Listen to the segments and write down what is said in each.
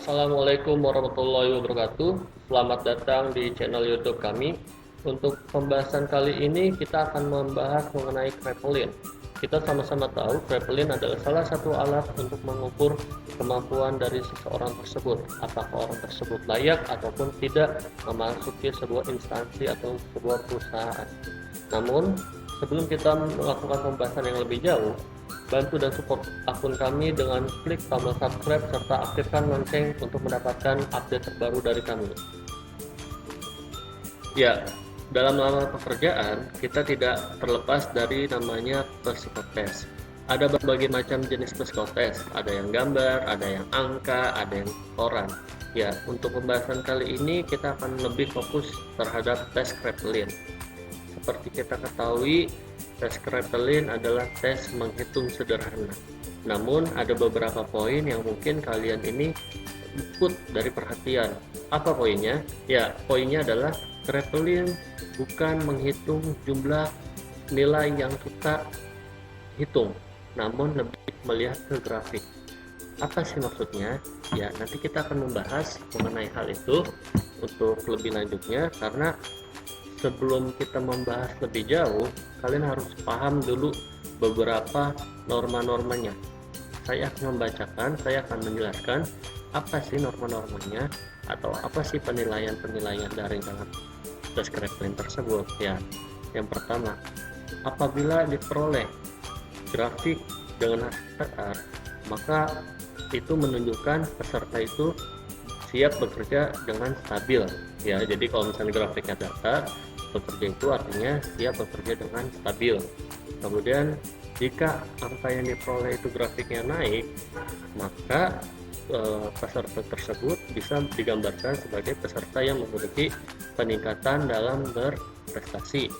Assalamualaikum warahmatullahi wabarakatuh. Selamat datang di channel YouTube kami. Untuk pembahasan kali ini kita akan membahas mengenai Kraepelin. Kita sama-sama tahu Kraepelin adalah salah satu alat untuk mengukur kemampuan dari seseorang tersebut, apakah orang tersebut layak ataupun tidak memasuki sebuah instansi atau sebuah perusahaan. Namun, sebelum kita melakukan pembahasan yang lebih jauh, bantu dan support akun kami dengan klik tombol subscribe serta aktifkan lonceng untuk mendapatkan update terbaru dari kami. Ya, dalam melamar pekerjaan, kita tidak terlepas dari namanya psikotes. Ada berbagai macam jenis psikotes, ada yang gambar, ada yang angka, ada yang koran. Ya, untuk pembahasan kali ini kita akan lebih fokus terhadap tes Kraepelin. Seperti kita ketahui, tes Kraepelin adalah tes menghitung sederhana. Namun ada beberapa poin yang mungkin kalian ini luput dari perhatian. Apa poinnya? Ya, poinnya adalah Kraepelin bukan menghitung jumlah nilai yang kita hitung, namun lebih melihat ke grafik. Apa sih maksudnya? Ya, nanti kita akan membahas mengenai hal itu untuk lebih lanjutnya, karena sebelum kita membahas lebih jauh, kalian harus paham dulu beberapa norma-normanya. Saya akan membacakan, saya akan menjelaskan apa sih norma-normanya atau apa sih penilaian-penilaian dari dalam tes Kraepelin tersebut. Ya, yang pertama, apabila diperoleh grafik dengan hasil datar, maka itu menunjukkan peserta itu siap bekerja dengan stabil. Ya, jadi kalau misalnya grafiknya datar, bekerja itu artinya siap bekerja dengan stabil. Kemudian jika angka yang diperoleh itu grafiknya naik, maka peserta tersebut bisa digambarkan sebagai peserta yang memiliki peningkatan dalam berprestasi.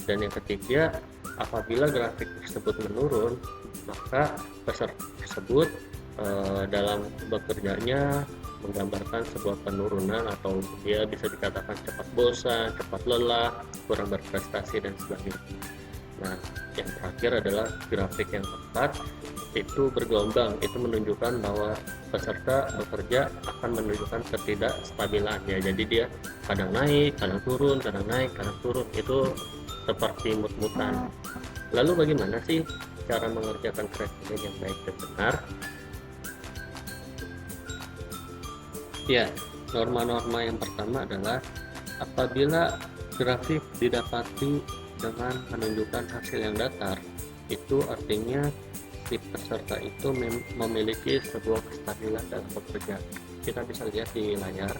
Dan yang ketiga, apabila grafik tersebut menurun, maka peserta tersebut dalam bekerjanya menggambarkan sebuah penurunan, atau dia bisa dikatakan cepat bosan, cepat lelah, kurang berprestasi, dan sebagainya. Nah, yang terakhir adalah grafik yang tepat, itu bergelombang, itu menunjukkan bahwa peserta bekerja akan menunjukkan ketidakstabilan. Ya, jadi dia kadang naik, kadang turun, kadang naik, kadang turun, itu seperti mut-mutan. Lalu bagaimana sih cara mengerjakan Kraepelin yang baik dan benar? Ya, norma-norma yang pertama adalah apabila grafik didapati dengan menunjukkan hasil yang datar, itu artinya si peserta itu memiliki sebuah kestabilan dalam bekerja. Kita bisa lihat di layar,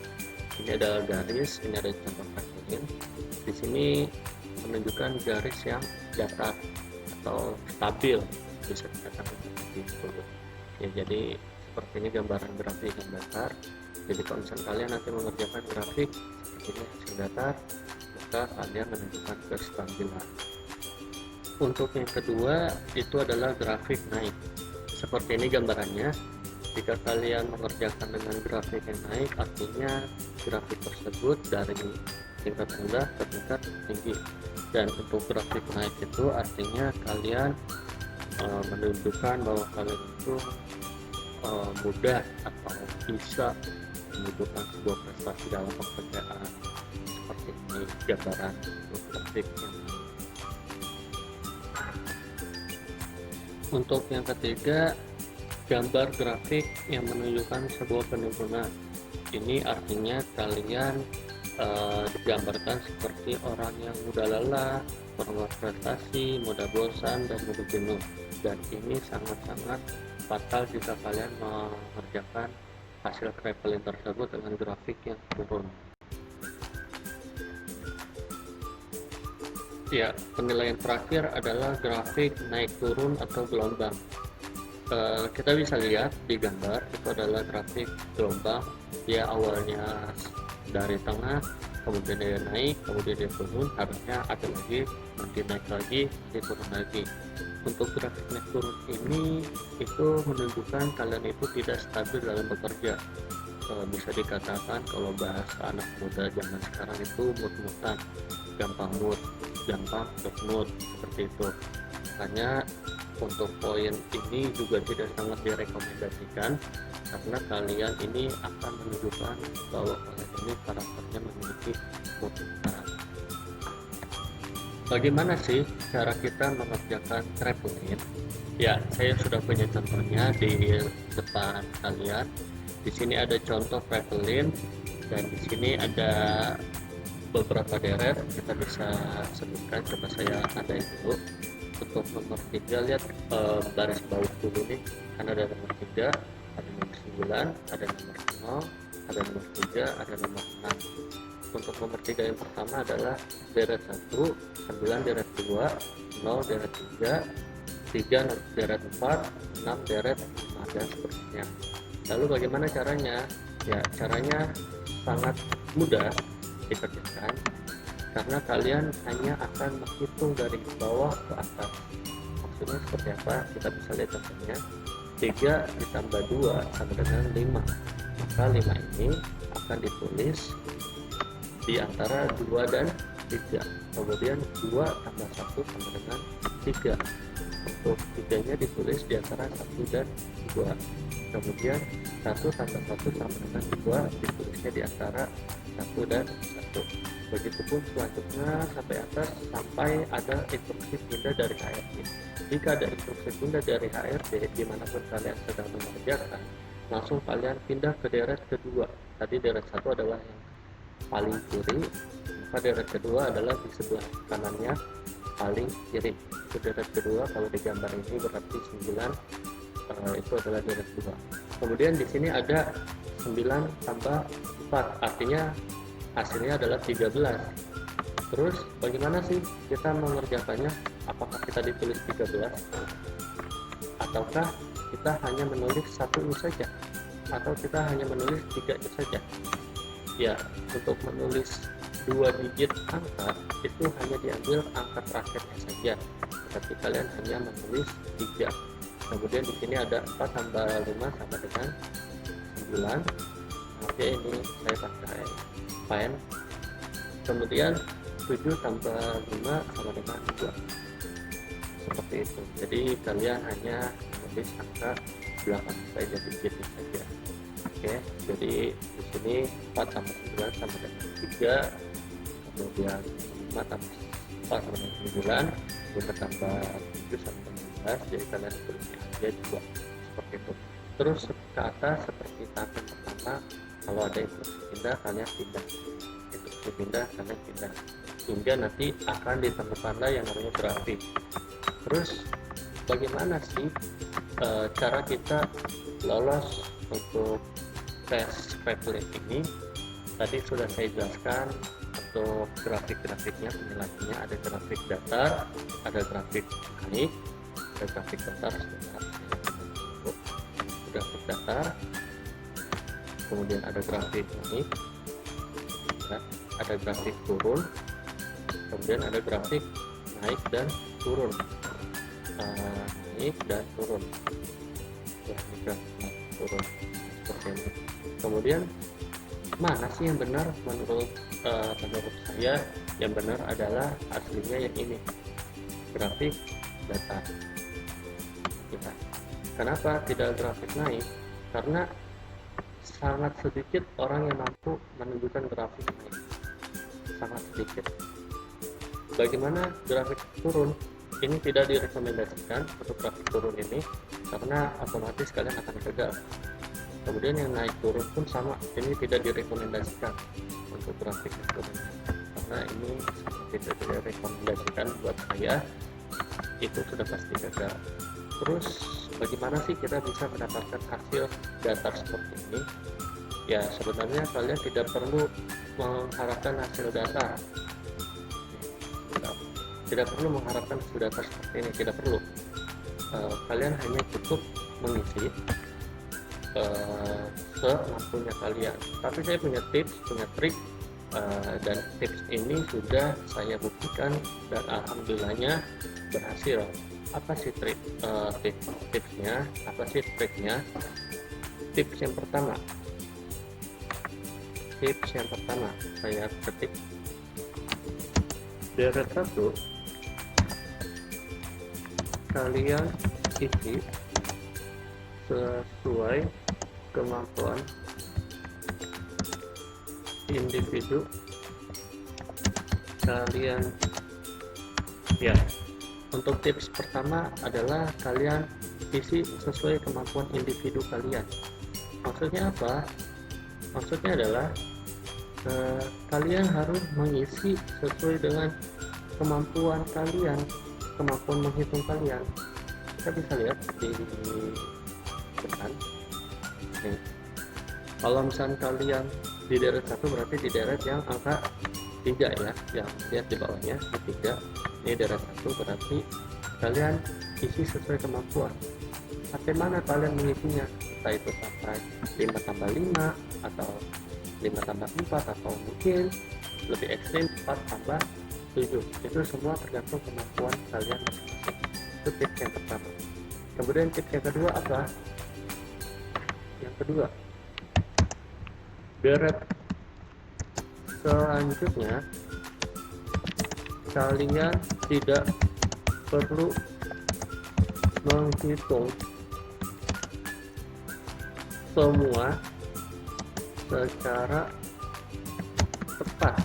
ini ada garis, ini ada contoh Kraepelin. Di sini menunjukkan garis yang datar atau stabil, bisa dikatakan seperti itu. Ya, jadi seperti ini gambaran grafik yang datar. Jadi kalau misalnya kalian nanti mengerjakan grafik seperti ini hasil datar, maka kalian menunjukkan kestabilan. Untuk yang kedua itu adalah grafik naik. Seperti ini gambarannya. Jika kalian mengerjakan dengan grafik yang naik, artinya grafik tersebut dari tingkat rendah ke tingkat tinggi. Dan untuk grafik naik itu artinya kalian menunjukkan bahwa kalian itu mudah atau bisa menunjukkan sebuah prestasi dalam pekerjaan. Seperti ini gambaran untuk grafik yang naik. Untuk yang ketiga, gambar grafik yang menunjukkan sebuah penurunan. Ini artinya kalian digambarkan seperti orang yang mudah lelah, kurang berprestasi, mudah bosan, dan mudah jenuh. Dan ini sangat-sangat fatal jika kalian mengerjakan hasil Kraepelin tersebut dengan grafik yang turun. Ya, penilaian terakhir adalah grafik naik turun atau gelombang. Kita bisa lihat di gambar itu adalah grafik gelombang. Dia awalnya dari tengah, kemudian dia naik, kemudian dia turun, harusnya ada lagi, nanti naik lagi, nanti turun lagi. Untuk grafik naik turun ini itu menunjukkan kalian itu tidak stabil dalam bekerja. Bisa dikatakan kalau bahasa anak muda zaman sekarang itu mut-mutan, gampang mood, gampang mood, seperti itu. Makanya Untuk poin ini juga tidak sangat direkomendasikan karena kalian ini akan menunjukkan bahwa kalian ini karakternya memiliki motivasi. Bagaimana sih cara kita mengerjakan trampolin? Ya, saya sudah punya contohnya di depan kalian. Di sini ada contoh trampolin dan di sini ada beberapa deret. Kita bisa sebutkan, coba saya adain dulu. Untuk nomor 3 lihat baris bawah dulu nih, kan ada nomor 3, ada nomor 9, ada nomor 0, ada nomor 3, ada nomor 6. Untuk nomor 3 yang pertama adalah deret 1, 9 deret 2, 0 deret 3, 3 deret 4, 6 deret 5, dan seterusnya. Lalu bagaimana caranya? Ya, caranya sangat mudah dikerjakan karena kalian hanya akan menghitung dari bawah ke atas. Maksudnya seperti apa? Kita bisa lihat contohnya. 3 ditambah 2 sama dengan 5. Maka 5 ini akan ditulis di antara 2 dan 3. Kemudian 2 tambah 1 sama dengan 3. Untuk 3 nya ditulis di antara 1 dan 2. Kemudian 1 tambah 1 sama dengan 2 ditulisnya di antara 1 dan 1. Begitupun selanjutnya sampai atas, sampai ada instruksi pindah dari HRD. Jika ada instruksi pindah dari HRD dimanapun kalian sedang mengerjakan, langsung kalian pindah ke deret kedua. Tadi deret 1 adalah yang paling kiri, maka deret kedua adalah di sebelah kanannya paling kiri. Itu deret kedua, kalau di gambar ini berarti 9, itu adalah deret 2. Kemudian di sini ada 9 tambah 4, artinya hasilnya adalah 13. Terus bagaimana sih kita mengerjakannya? Apakah kita ditulis 13 ataukah kita hanya menulis 1 saja, atau kita hanya menulis 3 saja? Ya, untuk menulis 2 digit angka itu hanya diambil angka terakhirnya saja. Tapi kalian hanya menulis 3. Kemudian di sini ada 4 tambah 5 sama dengan 9. Oke, ini saya pakai pen. Kemudian 7 tambah 5 sama dengan 2. Seperti itu. Jadi kalian hanya menulis angka belakang saja, digit saja. Oke, jadi di sini 4 tambah 9 sama dengan 3. Kemudian 5 tambah 4 sama dengan 9. 5 tambah 7 sama dengan 11. Jadi kalian tulisnya aja 2. Seperti itu. Terus ke atas seperti tahap yang pertama, kalau ada instruksi pindah kalian pindah, instruksi pindah kalian pindah, hingga nanti akan ditemukanlah yang namanya grafik. Terus bagaimana sih cara kita lolos untuk tes Padlet ini? Tadi sudah saya jelaskan untuk grafik-grafiknya, penjelasannya. Ada grafik datar, ada grafik naik, ada grafik datar sebentar. Grafik datar, kemudian ada grafik naik, ada grafik turun, kemudian ada grafik naik dan turun, naik dan turun, ya, grafik naik turun seperti ini. Kemudian mana sih yang benar? Menurut saya yang benar adalah aslinya yang ini, grafik datar. Ya. Kenapa tidak grafik naik? Karena sangat sedikit orang yang mampu menunjukkan grafik naik, sangat sedikit. Bagaimana grafik turun? Ini tidak direkomendasikan untuk grafik turun ini karena otomatis kalian akan gagal. Kemudian yang naik turun pun sama, ini tidak direkomendasikan untuk grafik turun karena ini tidak direkomendasikan buat saya, itu sudah pasti gagal. Terus bagaimana sih kita bisa mendapatkan hasil datar seperti ini? Ya, sebenarnya kalian tidak perlu mengharapkan hasil datar, tidak perlu mengharapkan hasil datar seperti ini, tidak perlu. Kalian hanya cukup mengisi semampunya kalian. Tapi saya punya tips, punya trik, dan tips ini sudah saya buktikan dan alhamdulillahnya berhasil. Apa sih tipsnya? Apa sih triknya? Tips yang pertama, saya ketik deret 1 kalian isi sesuai kemampuan individu kalian. Ya, untuk tips pertama adalah kalian isi sesuai kemampuan individu kalian. Maksudnya apa? Maksudnya adalah kalian harus mengisi sesuai dengan kemampuan kalian, kemampuan menghitung kalian. Kita bisa lihat di depan. Nih. Kalau misalnya kalian di deret 1 berarti di deret yang angka 3 ya, yang lihat di bawahnya di 3. Ini deret 1 berarti kalian isi sesuai kemampuan. Bagaimana kalian mengisinya? Entah itu sampai 5 tambah 5 atau 5 tambah 4 atau mungkin lebih ekstrim 4 tambah 7. Itu semua tergantung kemampuan kalian masing-masing. Itu tips yang pertama. Kemudian tips yang kedua apa? Yang kedua, deret selanjutnya kalian tidak perlu menghitung semua secara tepat.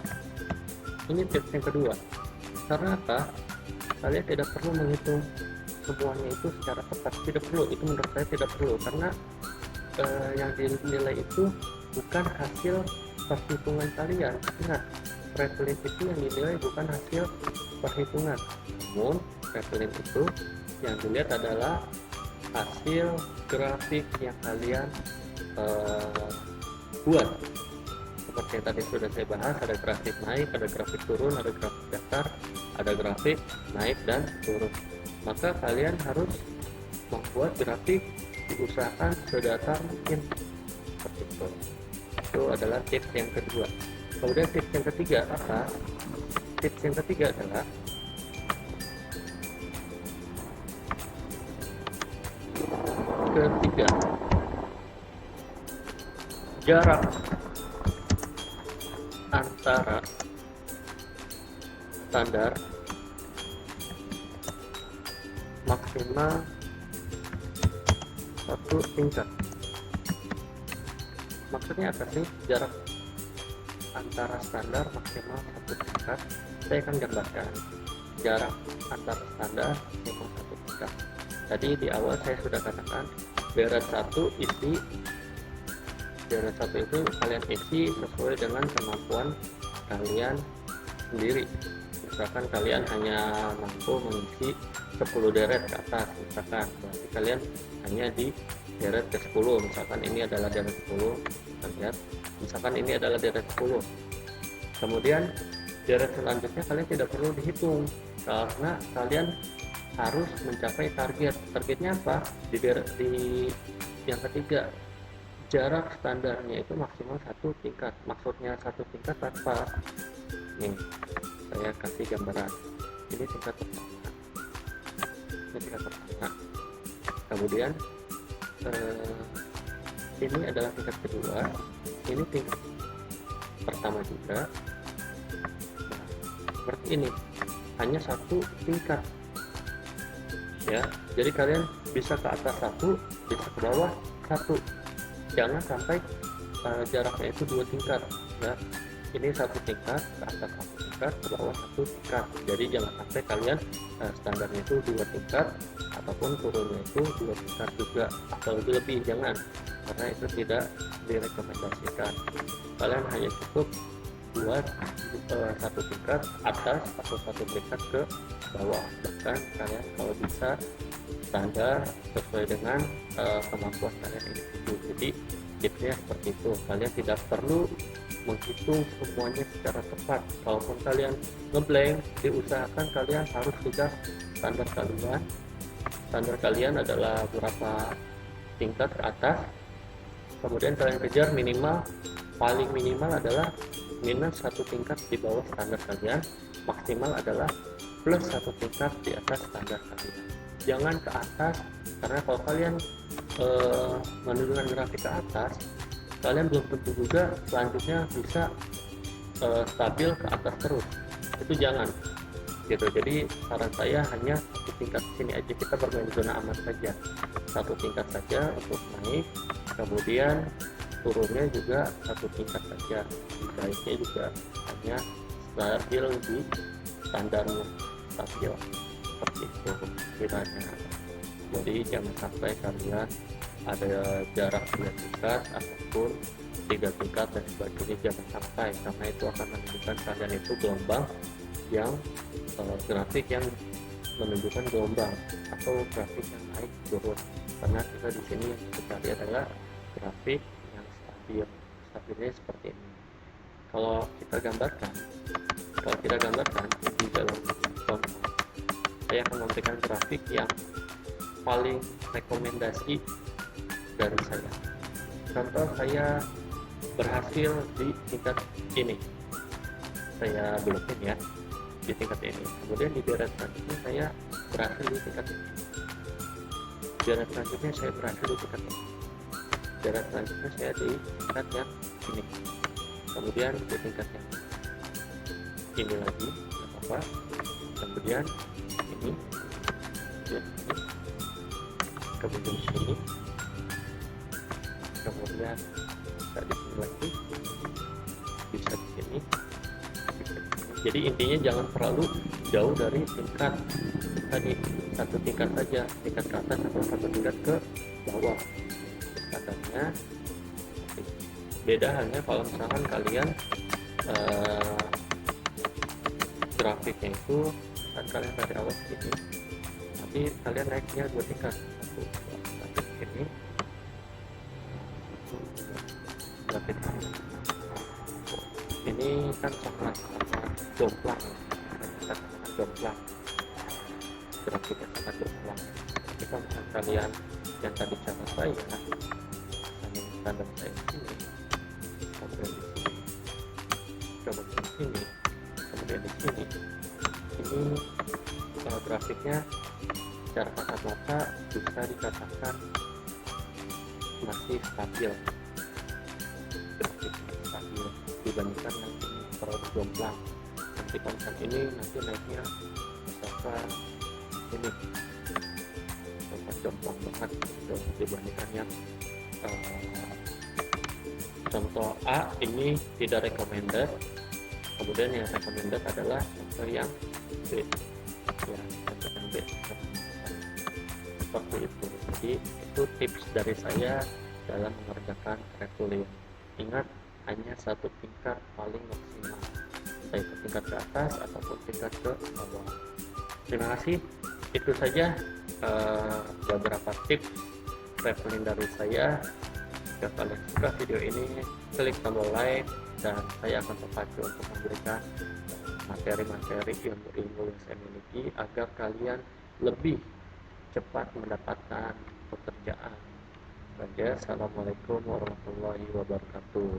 Ini tips yang kedua. Karena apa? Kalian tidak perlu menghitung semuanya itu secara tepat. Tidak perlu. Itu menurut saya tidak perlu. Karena yang dinilai itu bukan hasil perhitungan kalian. Ingat, traveling itu yang dinilai bukan hasil perhitungan. Namun, traveling itu yang dilihat adalah hasil grafik yang kalian buat. Seperti yang tadi sudah saya bahas, ada grafik naik, ada grafik turun, ada grafik datar, ada grafik naik dan turun. Maka kalian harus membuat grafik, diusahakan sedatar mungkin seperti itu. Itu adalah tips yang kedua. Kemudian tips yang ketiga apa? Tips yang ketiga adalah jarak antara standar maksimal 1 tingkat. Maksudnya apa sih jarak antara standar maksimal 1 tingkat? Saya akan gambarkan jarak antara standar maksimal 1 tingkat. Tadi di awal saya sudah katakan deret 1 isi, deret 1 itu kalian isi sesuai dengan kemampuan kalian sendiri. Misalkan kalian hanya mampu mengisi 10 deret ke atas, misalkan berarti kalian hanya di deret ke 10. Misalkan ini adalah deret 10, kita lihat misalkan ini adalah deret 10. Kemudian deret selanjutnya kalian tidak perlu dihitung karena kalian harus mencapai target. Targetnya apa? Di deret di yang ketiga, jarak standarnya itu maksimal 1 tingkat. Maksudnya 1 tingkat apa? Nih, saya kasih gambaran. Ini tingkat pertama. Ini tingkat pertama. Kemudian ini adalah tingkat kedua. Ini tingkat pertama juga. Nah, seperti ini. Hanya 1 tingkat. Ya, jadi kalian bisa ke atas 1, bisa ke bawah 1. Jangan sampai jaraknya itu 2 tingkat ya. Ini 1 tingkat ke atas 1 tingkat, ke bawah 1 tingkat. Jadi jangan sampai kalian standarnya itu 2 tingkat ataupun turunnya itu 2 tingkat juga atau lebih, jangan, karena itu tidak direkomendasikan. Kalian hanya cukup buat 1 tingkat atas atau 1 tingkat ke bawah. Bahkan kalian kalau bisa standar sesuai dengan kemampuan kalian itu. Jadi tipsnya seperti itu. Kalian tidak perlu menghitung semuanya secara tepat. Kalaupun kalian ngeblank, diusahakan kalian harus sudah standar kalian. Standar kalian adalah berapa tingkat ke atas. Kemudian kalian kejar minimal, paling minimal adalah minus 1 tingkat di bawah standar kalian, maksimal adalah plus 1 tingkat di atas standar kalian. Jangan ke atas, karena kalau kalian menurunkan grafik ke atas, kalian belum tentu juga selanjutnya bisa stabil ke atas terus. Itu jangan. gitu. Jadi saran saya hanya satu tingkat sini aja, kita bermain zona aman saja, satu tingkat saja untuk naik, kemudian turunnya juga satu tingkat saja, baiknya juga hanya stabil di standarnya, stabil seperti itu kiranya. Jadi jangan sampai kalian ada jarak 2 tingkat ataupun 3 tingkat dan sebagainya, jangan sampai, karena itu akan menunjukkan kalian itu gelombang yang grafik yang menunjukkan gelombang atau grafik yang naik turun, karena kita di sini yang kita cari adalah grafik yang stabil, stabilnya seperti ini. Kalau kita gambarkan di dalam contoh, saya akan memberikan grafik yang paling rekomendasi dari saya. Contoh, saya berhasil di tingkat ini, saya belokin ya, di tingkat ini. Kemudian di deret selanjutnya saya berhasil di tingkat ini, deret selanjutnya saya berhasil di tingkat ini, deret selanjutnya saya di tingkat yang ini, kemudian di tingkat yang ini lagi, apa, kemudian ini, kemudian sini, kemudian bisa di sini lagi, bisa di sini, bisa di sini. Jadi intinya jangan terlalu jauh dari tingkat tadi, satu tingkat saja, tingkat ke atas atau satu tingkat ke bawah. Katanya beda halnya kalau misalkan kalian grafiknya itu saat kalian dari awal segini, nanti kalian naiknya 2 tingkat, satu grafik ini, grafik ini kan sangat jomplang, grafiknya sangat jomplang. Jadi kalau misalkan kalian yang tadi cara saya, hanya standar saya di sini, kemudian di sini, kemudian di sini, kemudian di sini, ini grafiknya secara kasat mata bisa dikatakan masih stabil, grafiknya stabil dibandingkan yang ini terlalu jomplang. Nanti konsep ini nanti naiknya misalkan ini sangat jomplang banget dibandingkan yang contoh A ini tidak recommended, kemudian yang recommended adalah contoh yang B ya, contoh yang B seperti itu. Jadi itu tips dari saya dalam mengerjakan traveling. Ingat, hanya satu tingkat paling maksimal, baik ke tingkat ke atas ataupun tingkat ke bawah. Terima kasih, itu saja beberapa tips traveling dari saya. Jika kalian suka video ini, klik tombol like, dan saya akan terpacu untuk memberikan materi-materi ilmu yang saya miliki agar kalian lebih cepat mendapatkan pekerjaan. Assalamualaikum warahmatullahi wabarakatuh.